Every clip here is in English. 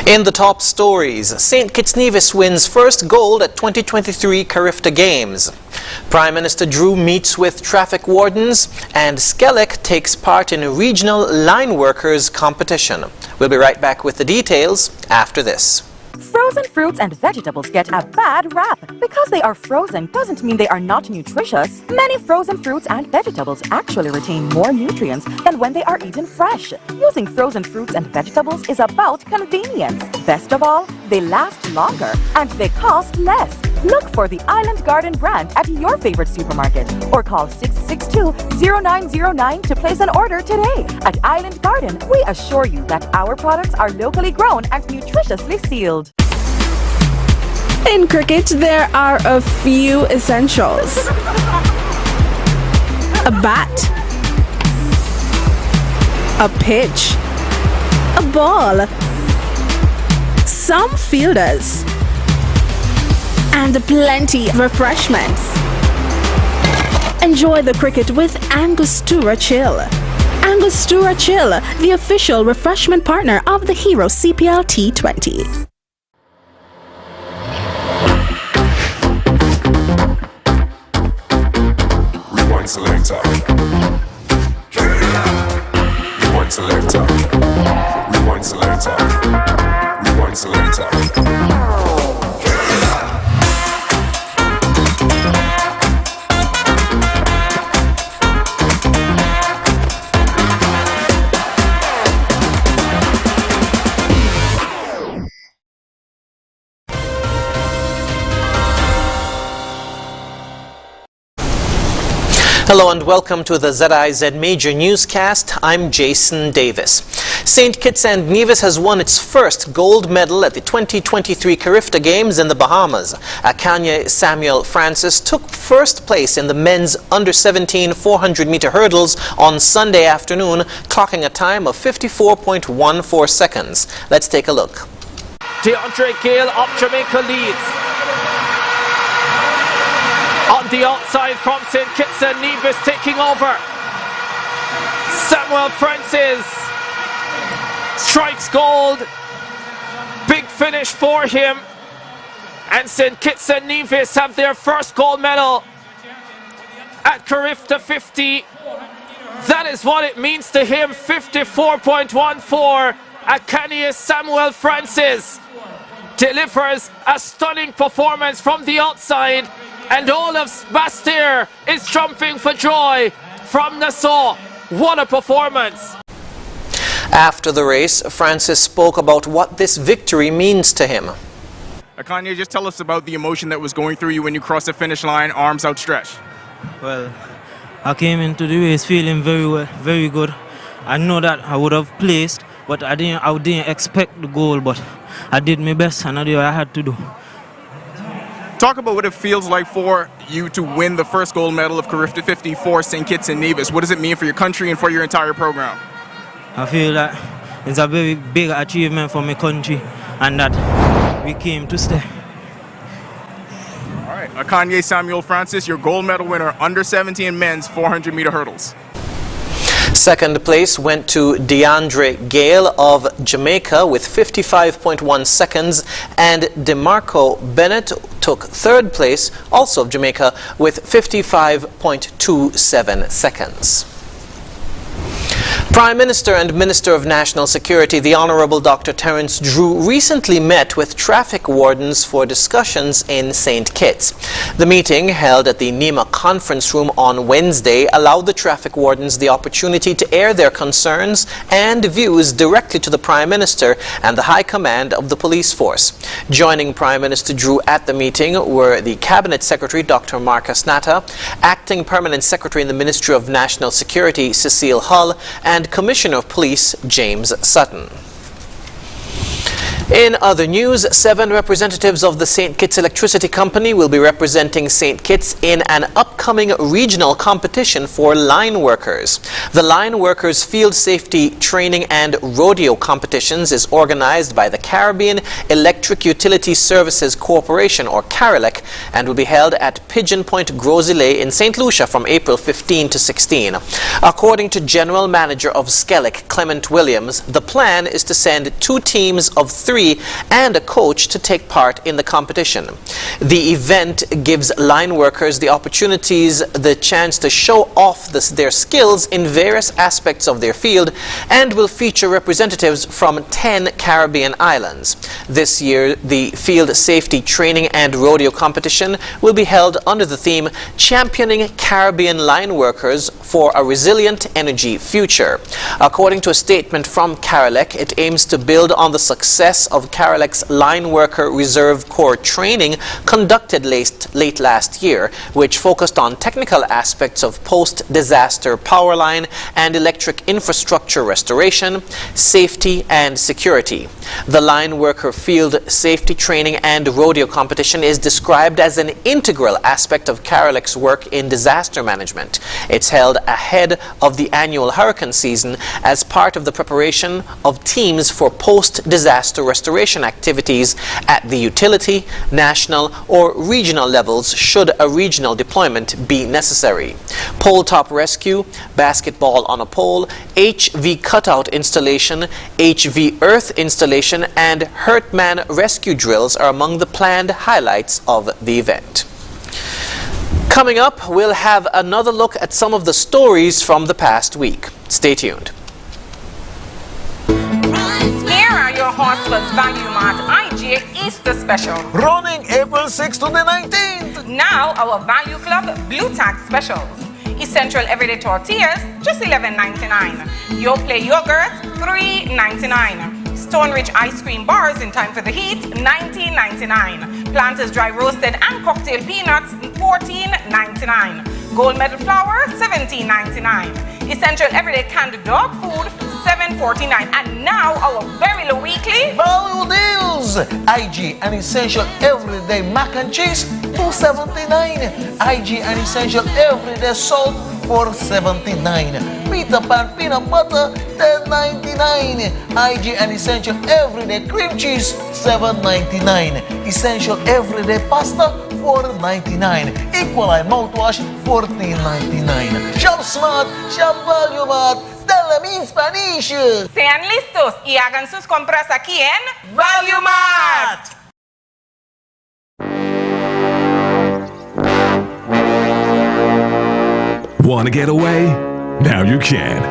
In the top stories, St. Kitts Nevis wins first gold at 2023 Carifta Games. Prime Minister Drew meets with traffic wardens, and Skellig takes part in a regional line workers competition. We'll be right back with the details after this. Frozen fruits and vegetables get a bad rap. Because they are frozen doesn't mean they are not nutritious. Many frozen fruits and vegetables actually retain more nutrients than when they are eaten fresh. Using frozen fruits and vegetables is about convenience. Best of all, they last longer and they cost less. Look for the Island Garden brand at your favorite supermarket or call 662-0909 to place an order today. At Island Garden, we assure you that our products are locally grown and nutritiously sealed. In cricket, there are a few essentials. A bat, a pitch, a ball, some fielders, and plenty of refreshments. Enjoy the cricket with Angostura Chill. Angostura Chill, the official refreshment partner of the Hero CPL T20. Rewind selector. Rewind selector. Rewind selector. Rewind selector. Hello and welcome to the ZIZ Major Newscast. I'm Jason Davis. St. Kitts and Nevis has won its first gold medal at the 2023 Carifta Games in the Bahamas. Akanya Samuel Francis took first place in the men's under-17 400-meter hurdles on Sunday afternoon, clocking a time of 54.14 seconds. Let's take a look. DeAndre Gale up, Jamaica leads. On the outside from St. Kitts and Nevis taking over. Samuel Francis strikes gold. Big finish for him. And St. Kitts and Nevis have their first gold medal at Carifta 50. That is what it means to him, 54.14. Akanya Samuel Francis delivers a stunning performance from the outside. And all of Bastir is jumping for joy from Nassau. What a performance! After the race, Francis spoke about what this victory means to him. Akanya, just tell us about the emotion that was going through you when you crossed the finish line, arms outstretched. Well, I came into the race feeling very good. I know that I would have placed, but I didn't expect the goal, but I did my best and I did what I had to do. Talk about what it feels like for you to win the first gold medal of Carifta 50 for St. Kitts and Nevis. What does it mean for your country and for your entire program? I feel that it's a very big achievement for my country and that we came to stay. All right, Akanya Samuel Francis, your gold medal winner, under 17 men's 400-meter hurdles. Second place went to DeAndre Gale of Jamaica with 55.1 seconds, and DeMarco Bennett took third place, also of Jamaica, with 55.27 seconds. Prime Minister and Minister of National Security, the Honourable Dr. Terence Drew, recently met with traffic wardens for discussions in St. Kitts. The meeting, held at the NEMA conference room on Wednesday, allowed the traffic wardens the opportunity to air their concerns and views directly to the Prime Minister and the High Command of the police force. Joining Prime Minister Drew at the meeting were the Cabinet Secretary, Dr. Marcus Natta, Acting Permanent Secretary in the Ministry of National Security, Cecile Hull, and Commissioner of Police James Sutton. In other news, 7 representatives of the St. Kitts Electricity Company will be representing St. Kitts in an upcoming regional competition for line workers. The Line Workers Field Safety Training and Rodeo Competitions is organized by the Caribbean Electric Utility Services Corporation, or CARELEC, and will be held at Pigeon Point Gros-Islet in St. Lucia from April 15 to 16. According to General Manager of Skellig, Clement Williams, the plan is to send 2 teams of 3 3 and a coach to take part in the competition. The event gives line workers the chance to show off their skills in various aspects of their field and will feature representatives from 10 Caribbean islands. This year, the Field Safety Training and Rodeo Competition will be held under the theme Championing Caribbean Line Workers for a Resilient Energy Future. According to a statement from Carolec, it aims to build on the success of Carolec's Line Worker Reserve Corps training conducted late last year, which focused on technical aspects of post-disaster power line and electric infrastructure restoration, safety and security. The Line Worker Field Safety Training and Rodeo Competition is described as an integral aspect of Carolec's work in disaster management. It's held ahead of the annual hurricane season as part of the preparation of teams for post-disaster restoration activities at the utility, national or regional levels should a regional deployment be necessary. Pole top rescue, basketball on a pole, HV cutout installation, HV earth installation and hurt man rescue drills are among the planned highlights of the event. Coming up, we'll have another look at some of the stories from the past week. Stay tuned. Here are your Horseful's Value Mart IGA Easter Special. Running April 6th to the 19th. Now our Value Club Blue Tax Specials. Essential Everyday Tortillas, just $11.99. Yoplait Yogurt, $3.99. Stone Ridge Ice Cream Bars in time for the heat, $19.99. Planters Dry Roasted and Cocktail Peanuts, $14.99. Gold Medal Flour, $17.99. Essential Everyday Canned Dog Food, $7.49. And now our very low weekly Value deals. IG and Essential Everyday Mac and Cheese, $2.79. IG and Essential Everyday Salt, $4.79. Peter Pan Peanut Butter, $10.99. IG and Essential Everyday Cream Cheese, $7.99. Essential Everyday Pasta, $4.99. Equaline Mouthwash, $14.99. Shop Smart, Shop Value Mart. Tell them in Spanish. Sean listos y hagan sus compras aquí en Value Mart. Want to get away? Now you can.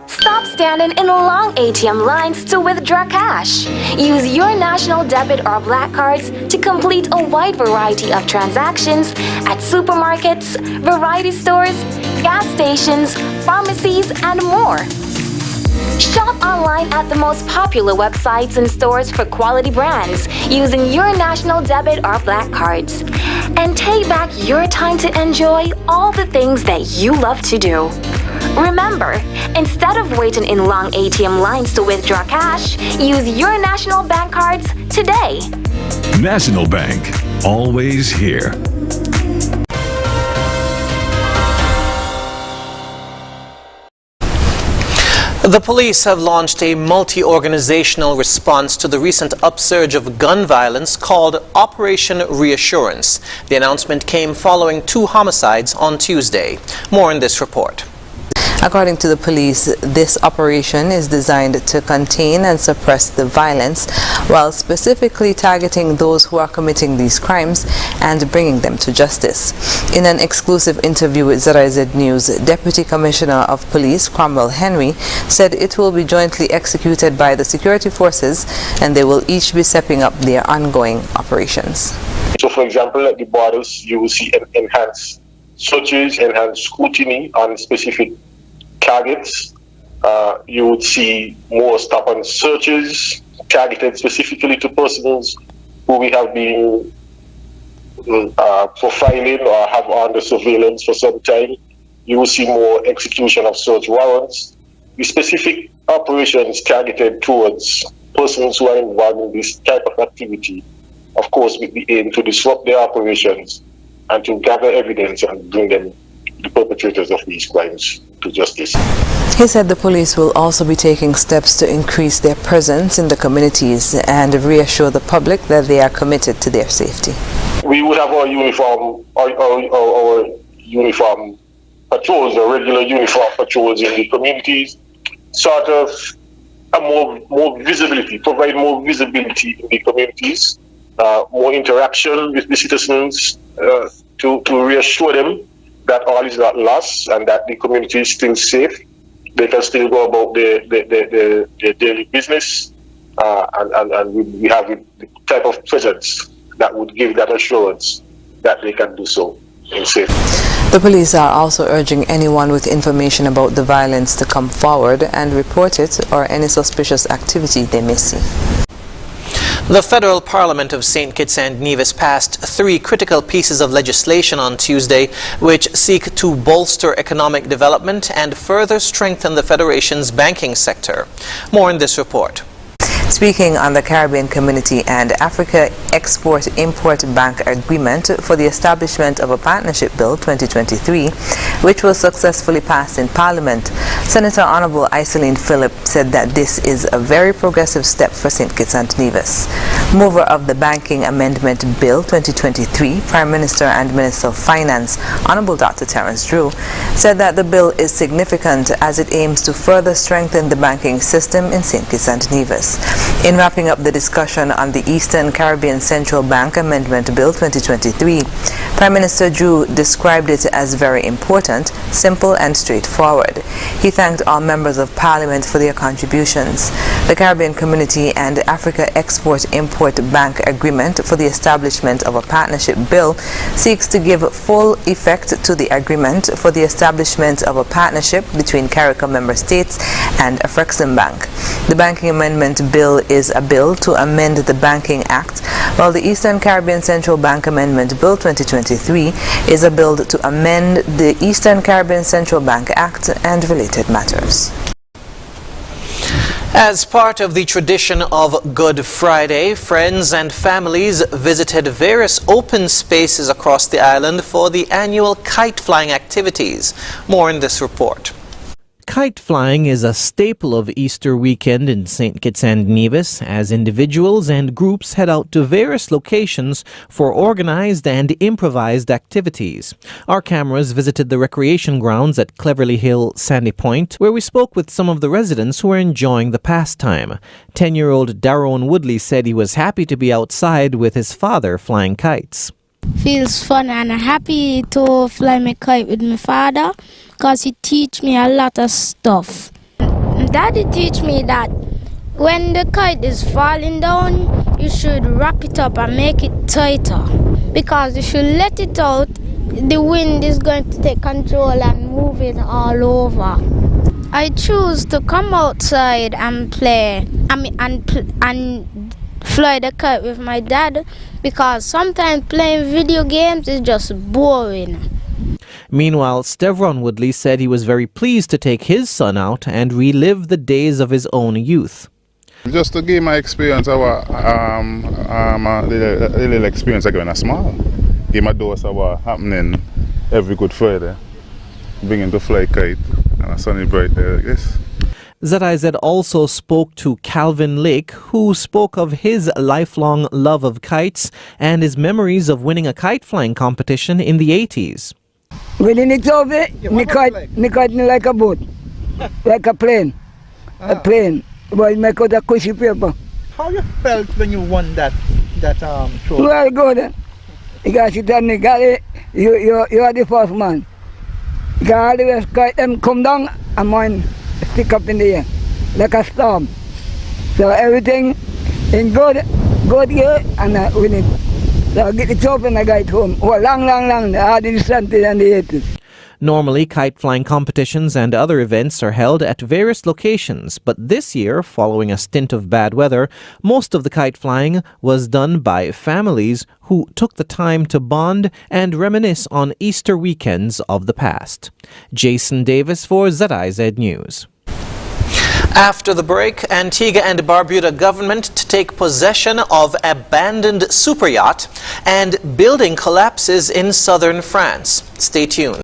Stop standing in long ATM lines to withdraw cash. Use your national debit or black cards to complete a wide variety of transactions at supermarkets, variety stores, gas stations, pharmacies, and more. Shop online at the most popular websites and stores for quality brands using your national debit or black cards. And take back your time to enjoy all the things that you love to do. Remember, instead of waiting in long ATM lines to withdraw cash, use your national bank cards today. National Bank, always here. The police have launched a multi-organizational response to the recent upsurge of gun violence called Operation Reassurance. The announcement came following 2 homicides on Tuesday. More in this report. According to the police, this operation is designed to contain and suppress the violence while specifically targeting those who are committing these crimes and bringing them to justice. In an exclusive interview with ZIZ News, Deputy Commissioner of Police Cromwell Henry said it will be jointly executed by the security forces and they will each be stepping up their ongoing operations. So, for example, at the borders, you will see enhanced searches, enhanced scrutiny on specific targets. You would see more stop and searches targeted specifically to persons who we have been profiling or have under surveillance for some time. You will see more execution of search warrants. The specific operations targeted towards persons who are involved in this type of activity, of course, with the aim to disrupt their operations and to gather evidence and bring them, the perpetrators of these crimes, to justice. He said the police will also be taking steps to increase their presence in the communities and reassure the public that they are committed to their safety. We would have our uniform patrols, our regular uniform patrols in the communities, sort of more visibility, provide more visibility in the communities, more interaction with the citizens to reassure them that all is not lost and that the community is still safe. They can still go about their daily business, and we have the type of presence that would give that assurance that they can do so in safety. The police are also urging anyone with information about the violence to come forward and report it or any suspicious activity they may see. The Federal Parliament of St. Kitts and Nevis passed 3 critical pieces of legislation on Tuesday which seek to bolster economic development and further strengthen the Federation's banking sector. More in this report. Speaking on the Caribbean Community and Africa Export-Import Bank Agreement for the establishment of a Partnership Bill 2023, which was successfully passed in Parliament, Senator Honorable Iselene Phillip said that this is a very progressive step for St. Kitts and Nevis. Mover of the Banking Amendment Bill 2023, Prime Minister and Minister of Finance, Honorable Dr. Terence Drew, said that the bill is significant as it aims to further strengthen the banking system in St. Kitts and Nevis. In wrapping up the discussion on the Eastern Caribbean Central Bank Amendment Bill 2023, Prime Minister Drew described it as very important, simple and straightforward. He thanked all members of Parliament for their contributions. The Caribbean Community and Africa Export-Import Bank Agreement for the establishment of a partnership bill seeks to give full effect to the agreement for the establishment of a partnership between CARICOM member states and Afrexim Bank. The Banking Amendment Bill is a bill to amend the Banking Act, while the Eastern Caribbean Central Bank Amendment Bill 2023 is a bill to amend the Eastern Caribbean Central Bank Act and related matters. As part of the tradition of Good Friday, friends and families visited various open spaces across the island for the annual kite flying activities. More in this report. Kite flying is a staple of Easter weekend in St. Kitts and Nevis as individuals and groups head out to various locations for organized and improvised activities. Our cameras visited the recreation grounds at Cleverly Hill, Sandy Point, where we spoke with some of the residents who are enjoying the pastime. 10-year-old Daron Woodley said he was happy to be outside with his father flying kites. Feels fun and I'm happy to fly my kite with my father because he teach me a lot of stuff. Daddy teach me that when the kite is falling down, you should wrap it up and make it tighter because if you let it out, the wind is going to take control and move it all over. I choose to come outside and play and fly the kite with my dad because sometimes playing video games is just boring. Meanwhile, Stevron Woodley said he was very pleased to take his son out and relive the days of his own youth. Just to give my experience, our little experience again, a small. Give my dose of what happening every Good Friday. Bringing to fly kite on a sunny bright day, I guess. ZIZ also spoke to Calvin Lake, who spoke of his lifelong love of kites and his memories of winning a kite flying competition in the 80s. When it's over, me kite like a boat, like a plane, a plane. But it make out a cushy paper. How you felt when you won that show? Well, good. Because you tell me, you are the first man. Because all the rest kite them come down and mine stick up in the air like a storm. So everything in good year and I win it. So I get it up and I got it home. Oh, long, the hard in the 70s and the 80s. Normally, kite flying competitions and other events are held at various locations, but this year, following a stint of bad weather, most of the kite flying was done by families who took the time to bond and reminisce on Easter weekends of the past. Jason Davis for ZIZ News. After the break, Antigua and Barbuda government to take possession of abandoned superyacht and building collapses in southern France. Stay tuned.